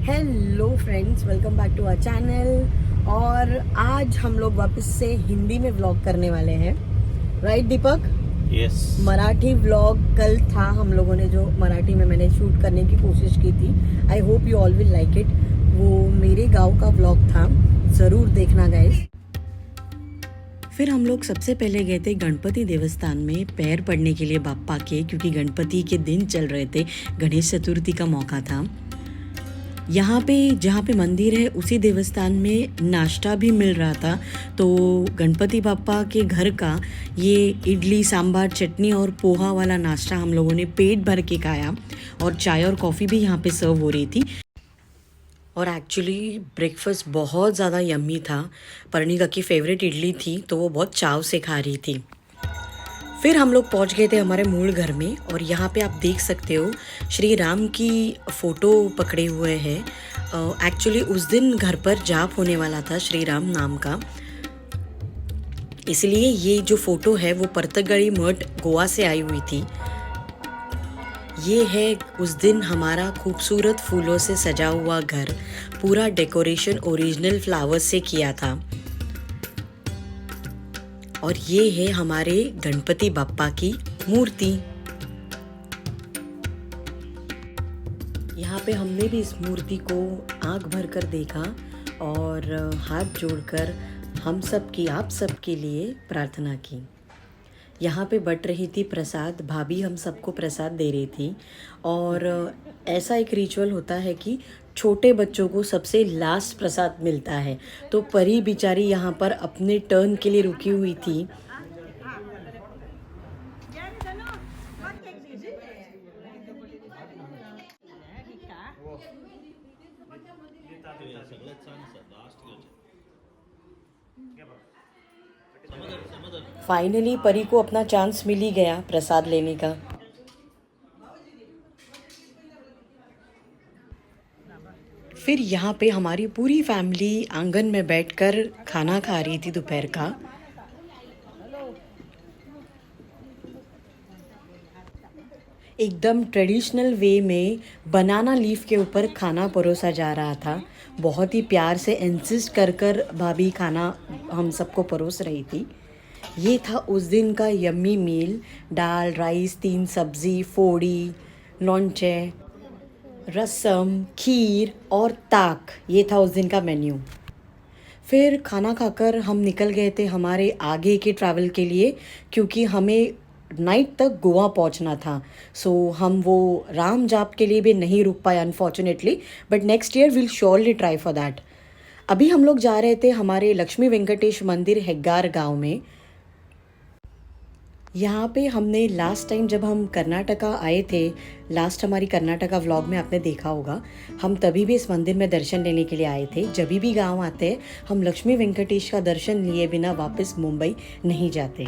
Hello friends, welcome back to our channel. और आज हम लोग वापस से हिंदी में व्लॉग करने वाले हैं, राइट दीपक? यस। मराठी व्लॉग कल था हम लोगों ने, जो मराठी में मैंने शूट करने की कोशिश की थी। I hope you all will like it. वो मेरे गांव का व्लॉग था, ज़रूर देखना गाइस। फिर हम लोग सबसे पहले गए थे गणपति देवस्थान में पैर पड़ने के लिए बाप्पा के, क्योंकि गणपति के दिन चल रहे थे, गणेश चतुर्थी का मौका था। यहाँ पे जहाँ पे मंदिर है उसी देवस्थान में नाश्ता भी मिल रहा था। तो गणपति बाप्पा के घर का ये इडली सांभर चटनी और पोहा वाला नाश्ता हम लोगों ने पेट भर के खाया, और चाय और कॉफ़ी भी यहाँ पे सर्व हो रही थी। और एक्चुअली ब्रेकफास्ट बहुत ज़्यादा यम्मी था। परिणिका की फेवरेट इडली थी, तो वो बहुत चाव से खा रही थी। फिर हम लोग पहुंच गए थे हमारे मूल घर में, और यहाँ पे आप देख सकते हो श्री राम की फ़ोटो पकड़े हुए हैं। एक्चुअली उस दिन घर पर जाप होने वाला था श्री राम नाम का, इसलिए ये जो फ़ोटो है वो परतगड़ी मठ गोवा से आई हुई थी। ये है उस दिन हमारा खूबसूरत फूलों से सजा हुआ घर, पूरा डेकोरेशन ओरिजिनल फ्लावर्स से किया था। और ये है हमारे गणपति बाप्पा की मूर्ति। यहाँ पे हमने भी इस मूर्ति को आंख भर कर देखा और हाथ जोड़कर हम सब की, आप सब के लिए प्रार्थना की। यहाँ पे बट रही थी प्रसाद, भाभी हम सबको प्रसाद दे रही थी। और ऐसा एक रिचुअल होता है कि छोटे बच्चों को सबसे लास्ट प्रसाद मिलता है, तो परी बेचारी यहाँ पर अपने टर्न के लिए रुकी हुई थी। फाइनली परी को अपना चांस मिल ही गया प्रसाद लेने का। फिर यहाँ पे हमारी पूरी फैमिली आंगन में बैठकर खाना खा रही थी दोपहर का। एकदम ट्रेडिशनल वे में बनाना लीफ के ऊपर खाना परोसा जा रहा था। बहुत ही प्यार से इंसिस्ट कर कर भाभी खाना हम सबको परोस रही थी। ये था उस दिन का यम्मी मील, दाल राइस 3 सब्जी, फोड़ी, लोंचे, रसम, खीर और ताक। ये था उस दिन का मेन्यू। फिर खाना खाकर हम निकल गए थे हमारे आगे के ट्रैवल के लिए, क्योंकि हमें नाइट तक गोवा पहुंचना था। सो हम वो राम जाप के लिए भी नहीं रुक पाए unfortunately, but next year will surely try for that. अभी हम लोग जा रहे थे हमारे लक्ष्मी वेंकटेश मंदिर हेग्गार गांव में। यहाँ पे हमने लास्ट टाइम जब हम कर्नाटका आए थे, लास्ट हमारी कर्नाटका व्लॉग में आपने देखा होगा, हम तभी भी इस मंदिर में दर्शन लेने के लिए आए थे। जब भी गांव आते हैं हम लक्ष्मी वेंकटेश का दर्शन लिए बिना वापस मुंबई नहीं जाते।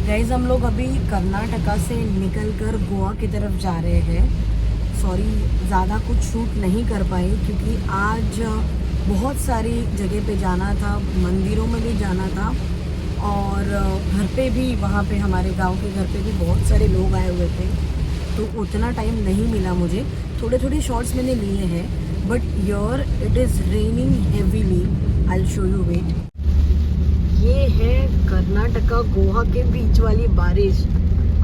गाइस, हम लोग अभी कर्नाटका से निकलकर गोवा की तरफ जा रहे हैं। सॉरी, ज़्यादा कुछ शूट नहीं कर पाए क्योंकि आज बहुत सारी जगह पे जाना था, मंदिरों में भी जाना था, और घर पे भी, वहाँ पे हमारे गांव के घर पे भी बहुत सारे लोग आए हुए थे, तो उतना टाइम नहीं मिला मुझे। थोड़े थोड़े शॉट्स मैंने लिए हैं, but here it is raining heavily. I will show you wait. ये है कर्नाटका गोवा के बीच वाली बारिश।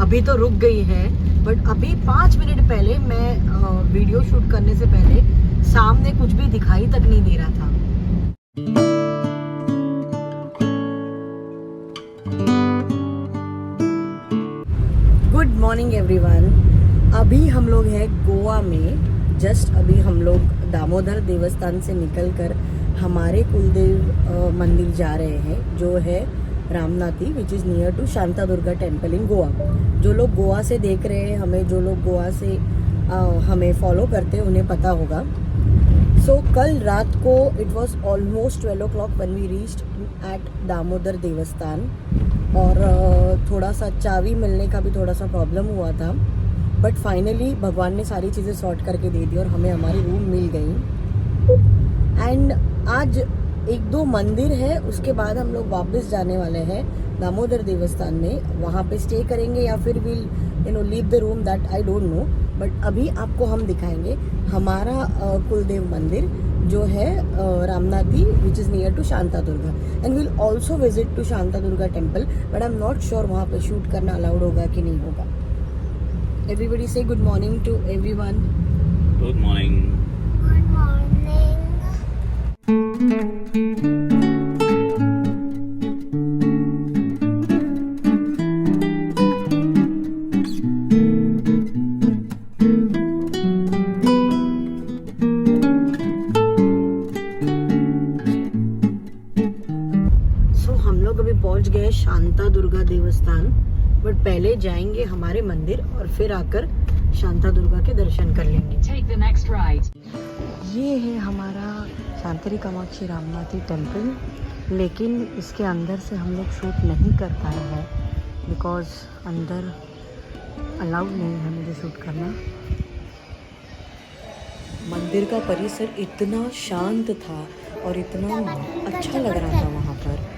अभी तो रुक गई है, बट अभी 5 मिनट पहले मैं वीडियो शूट करने से पहले सामने कुछ भी दिखाई तक नहीं दे रहा था। Good morning everyone. अभी हम लोग हैं गोवा में। जस्ट अभी हम लोग दामोदर देवस्थान से निकलकर हमारे कुलदेव मंदिर जा रहे हैं, जो है Ramnathi, which is near to Shanta Durga temple in Goa. जो लोग गोवा से देख रहे हैं हमें, जो लोग गोवा से हमें फॉलो करते हैं, उन्हें पता होगा। सो कल रात को it was almost 12 o'clock when we reached at Damodar Devasthan, और थोड़ा सा चाबी मिलने का भी थोड़ा सा प्रॉब्लम हुआ था, बट फाइनली भगवान ने सारी चीज़ें सॉर्ट करके दे दी और हमें हमारी रूम मिल गई। एंड आज 1-2 मंदिर है, उसके बाद हम लोग वापस जाने वाले हैं दामोदर देवस्थान में। वहाँ पे स्टे करेंगे या फिर will leave the room, that I don't know, but अभी आपको हम दिखाएंगे हमारा कुलदेव मंदिर जो है Ramnathi which is near to Shanta Durga, and will also visit to Shanta Durga temple, but I am not sure वहाँ पे शूट करना अलाउड होगा कि नहीं होगा। एवरीबडी से good morning to everyone. Good morning. Good morning. So हम लोग अभी पहुंच गए शांता दुर्गा देवस्थान, बट पहले जाएंगे हमारे मंदिर और फिर आकर शांता दुर्गा के दर्शन कर लेंगे। Take the next right. ये है हमारा शांतरी कामाक्षी रामनाथी टेम्पल, लेकिन इसके अंदर से हम लोग शूट नहीं कर पाए हैं बिकॉज अंदर अलाउड नहीं है मुझे शूट करना। मंदिर का परिसर इतना शांत था और इतना अच्छा लग रहा था वहाँ पर।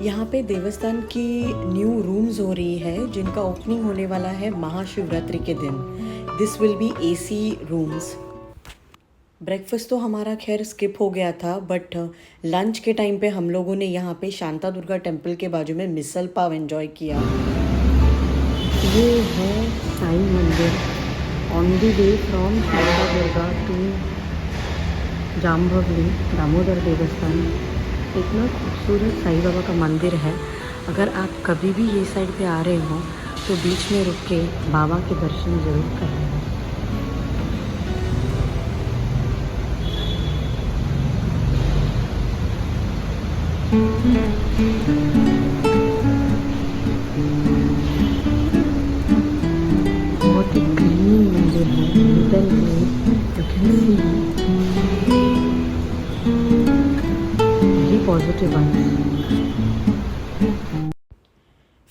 यहाँ पे देवस्थान की न्यू रूम्स हो रही है जिनका ओपनिंग होने वाला है महाशिवरात्रि के दिन। This will be AC rooms. Breakfast तो हमारा खैर स्किप हो गया था, बट लंच के टाइम पे हम लोगों ने यहाँ पे शांता दुर्गा टेम्पल के बाजू में मिसल पाव एंजॉय किया। ये है Sai Mandir on the way from Shanta Durga to Jambhavli Damodar देवस्थान। इतना खूबसूरत साईं बाबा का मंदिर है। अगर आप कभी भी ये साइड पे आ रहे हो तो बीच में रुक के बाबा के दर्शन ज़रूर करें। बहुत ही क्लीन मंदिर है, नीट एंड पॉजिटिव।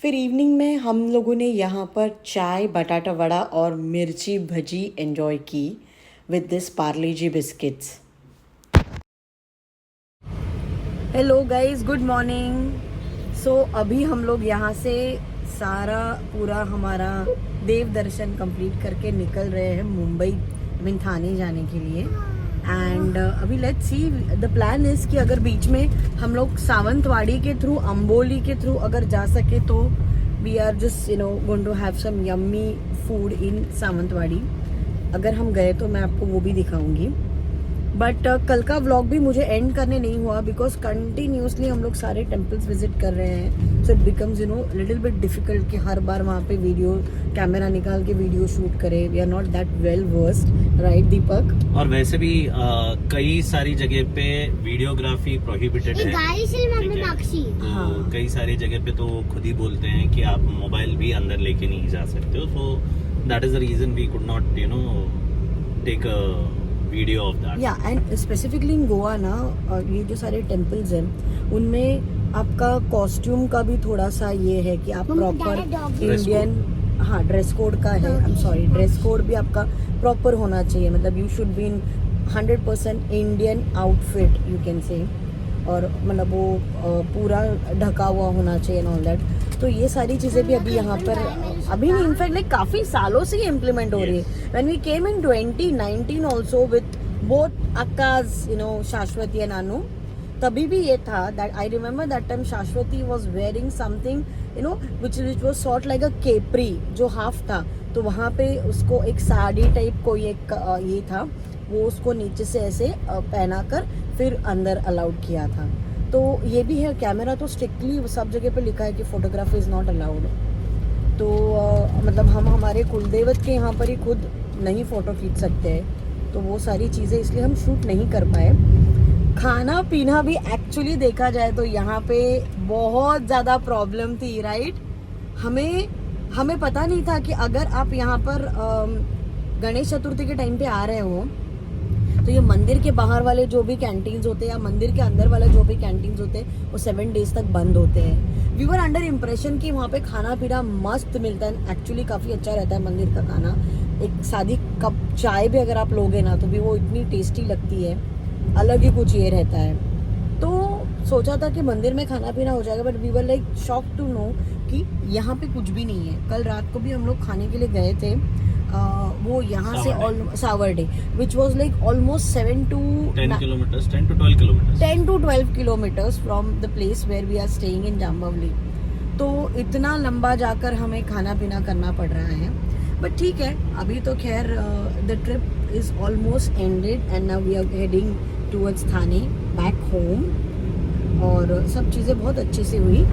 फिर इवनिंग में हम लोगों ने यहाँ पर चाय, बटाटा वड़ा और मिर्ची भजी एंजॉय की with this Parle G biscuits. Hello guys, good morning. So अभी हम लोग यहाँ से सारा पूरा हमारा देव दर्शन कंप्लीट करके निकल रहे हैं मुंबई थाने जाने के लिए। एंड अभी let's see, the plan is कि अगर बीच में हम लोग सावंतवाड़ी के थ्रू, अंबोली के थ्रू अगर जा सके तो we are just going to have some yummy food in Sawantwadi. अगर हम गए तो मैं आपको वो भी दिखाऊंगी। बट कल का व्लॉग भी मुझे एंड करने नहीं हुआ बिकॉज कंटिन्यूसली हम लोग सारे टेम्पल्स विजिट कर रहे हैं। So it becomes little bit difficult कि हर बार वहाँ पे वीडियो कैमरा निकाल के वीडियो शूट करे। We are not that well versed, right Deepak? और वैसे भी कई सारी जगह पे वीडियोग्राफी प्रोहिबिटेड है। तो कई सारी जगह पे तो खुद ही बोलते हैं कि आप मोबाइल भी अंदर लेके नहीं जा सकते हो। So that is the reason we could not take a video of that. या एंड स्पेसिफिकली इन गोवा ना, ये जो सारे टेम्पल्स हैं उनमें आपका कॉस्ट्यूम का भी थोड़ा सा ये है कि आप प्रॉपर इंडियन, हाँ ड्रेस कोड का है, I am sorry, dress code भी आपका प्रॉपर होना चाहिए। मतलब you should be in 100% Indian outfit you can say, और मतलब वो पूरा ढका हुआ होना चाहिए एंड ऑल दैट। तो ये सारी चीज़ें भी अभी यहाँ पर अभी नहीं, इनफैक्ट लाइक काफ़ी सालों से ही इम्प्लीमेंट हो रही है। When we came in 2019 also with both अक्काज शाश्वती एंड अनु, तभी भी ये था that I remember that time Shashwati was wearing something which was sort like a capri जो हाफ था। तो वहाँ पे उसको एक साड़ी टाइप कोई एक ये था, वो उसको नीचे से ऐसे पहना कर फिर अंदर अलाउड किया था। तो ये भी है, कैमरा तो स्ट्रिक्टली सब जगह पे लिखा है कि फोटोग्राफी इज़ नॉट अलाउड। तो मतलब हम हमारे कुलदेवत के यहाँ पर ही खुद नहीं फ़ोटो खींच सकते हैं, तो वो सारी चीज़ें इसलिए हम शूट नहीं कर पाए। खाना पीना भी एक्चुअली देखा जाए तो यहाँ पे बहुत ज़्यादा प्रॉब्लम थी, राइट? हमें पता नहीं था कि अगर आप यहाँ पर गणेश चतुर्थी के टाइम पे आ रहे हो तो ये मंदिर के बाहर वाले जो भी कैंटीन्स होते हैं या मंदिर के अंदर वाले जो भी कैंटीन्स होते हैं वो 7 डेज तक बंद होते हैं। वी वर अंडर इम्प्रेशन कि वहाँ पे खाना पीना मस्त मिलता है, एक्चुअली काफ़ी अच्छा रहता है मंदिर का खाना। एक सादी कप चाय भी अगर आप लोगे ना तो भी वो इतनी टेस्टी लगती है, अलग ही कुछ ये रहता है। तो सोचा था कि मंदिर में खाना पीना हो जाएगा, but we were like shock to know कि यहाँ पे कुछ भी नहीं है। कल रात को भी हम लोग खाने के लिए गए थे, वो यहाँ से Savarde which was like almost 10 to 12 kilometres from the place where we are staying in Jambavli. तो इतना लंबा जाकर हमें खाना पीना करना पड़ रहा है, बट ठीक है। अभी तो खैर the trip is almost ended and now we are heading towards Thane back home. और सब चीज़ें बहुत अच्छे से हुई।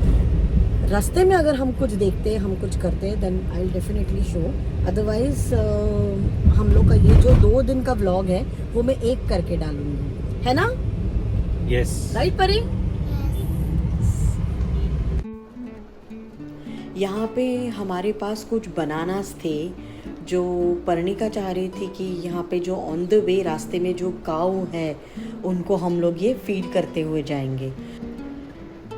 रास्ते में अगर हम कुछ देखते हैं, हम कुछ करते हैं, then I will definitely show. Otherwise हम लोग का ये जो 2 दिन का व्लॉग है वो मैं एक करके डालूंगी, है ना? यस, राइट परी? यहाँ पे हमारे पास कुछ बनानास थे जो पर्णिका चाह रही थी कि यहाँ पे जो ऑन द वे रास्ते में जो काऊ है उनको हम लोग ये फीड करते हुए जाएंगे।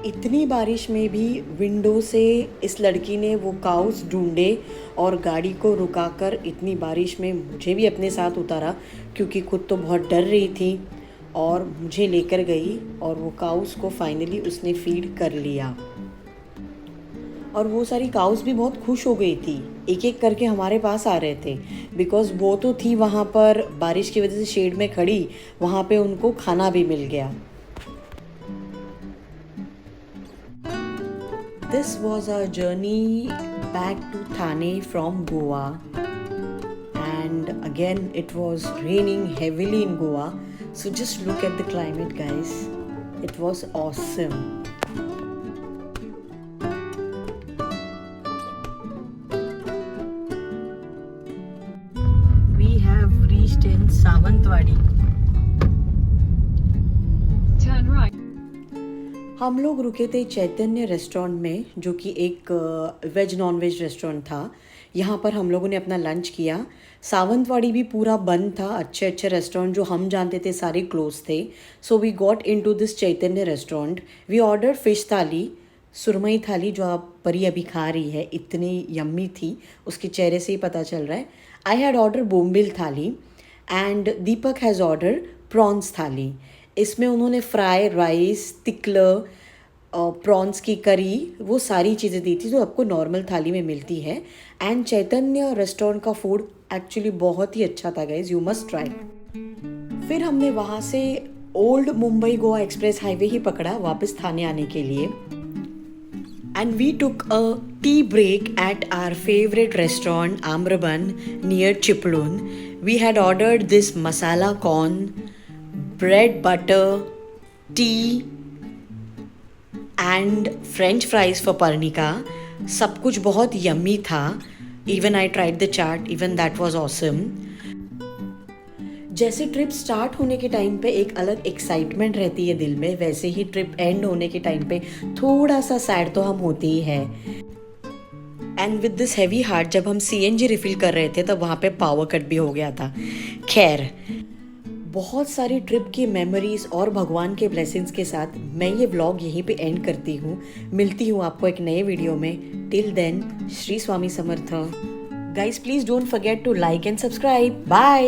इतनी बारिश में भी विंडो से इस लड़की ने वो काउस ढूंढे और गाड़ी को रुकाकर इतनी बारिश में मुझे भी अपने साथ उतारा, क्योंकि खुद तो बहुत डर रही थी, और मुझे लेकर गई और वो काउस को फाइनली उसने फीड कर लिया। और वो सारी काउस भी बहुत खुश हो गई थी, एक एक करके हमारे पास आ रहे थे, बिकॉज वो तो थी वहाँ पर बारिश की वजह से शेड में खड़ी, वहाँ पे उनको खाना भी मिल गया। This was our journey back to Thane from Goa, and again it was raining heavily in Goa, so just look at the climate guys, it was awesome. We have reached in Sawantwadi. Turn right. हम लोग रुके थे चैतन्य restaurant में, जो कि एक veg non veg restaurant था। यहाँ पर हम लोगों ने अपना लंच किया। सावंतवाड़ी भी पूरा बंद था, अच्छे अच्छे रेस्टोरेंट जो हम जानते थे सारे क्लोज थे। So we got into this Chaitanya restaurant. We order fish thali, surmai थाली, जो आप परी अभी खा रही है, इतनी यम्मी थी, उसके चेहरे से ही पता चल रहा है। आई हैड ऑर्डर बोम्बिल थाली and Deepak has order prawns थाली। इसमें उन्होंने फ्राई राइस, तिकलर, प्रॉन्स की करी, वो सारी चीज़ें दी थी जो आपको नॉर्मल थाली में मिलती है। एंड चैतन्य रेस्टोरेंट का फूड एक्चुअली बहुत ही अच्छा था गाइज, यू मस्ट ट्राई। फिर हमने वहाँ से old Mumbai Goa express highway ही पकड़ा वापस थाने आने के लिए। And we took a tea break at our favorite restaurant Amraban near Chiplun. We had ordered this masala corn, bread butter, tea and French fries for Parnika. सब कुछ बहुत yummy था. Even I tried the chaat, even that was awesome. जैसे trip start होने के time पे एक अलग एक्साइटमेंट रहती है दिल में, वैसे ही ट्रिप एंड होने के टाइम पे थोड़ा सा सैड तो हम होते ही हैं। And with this heavy heart जब हम CNG रिफिल कर रहे थे तब वहाँ पे पावर कट भी हो गया था। खैर, बहुत सारी ट्रिप की मेमोरीज और भगवान के ब्लेसिंग्स के साथ मैं ये व्लॉग यहीं पे एंड करती हूँ। मिलती हूँ आपको एक नए वीडियो में। Till then, Shri Swami Samarth. Guys please don't forget to like and subscribe. Bye.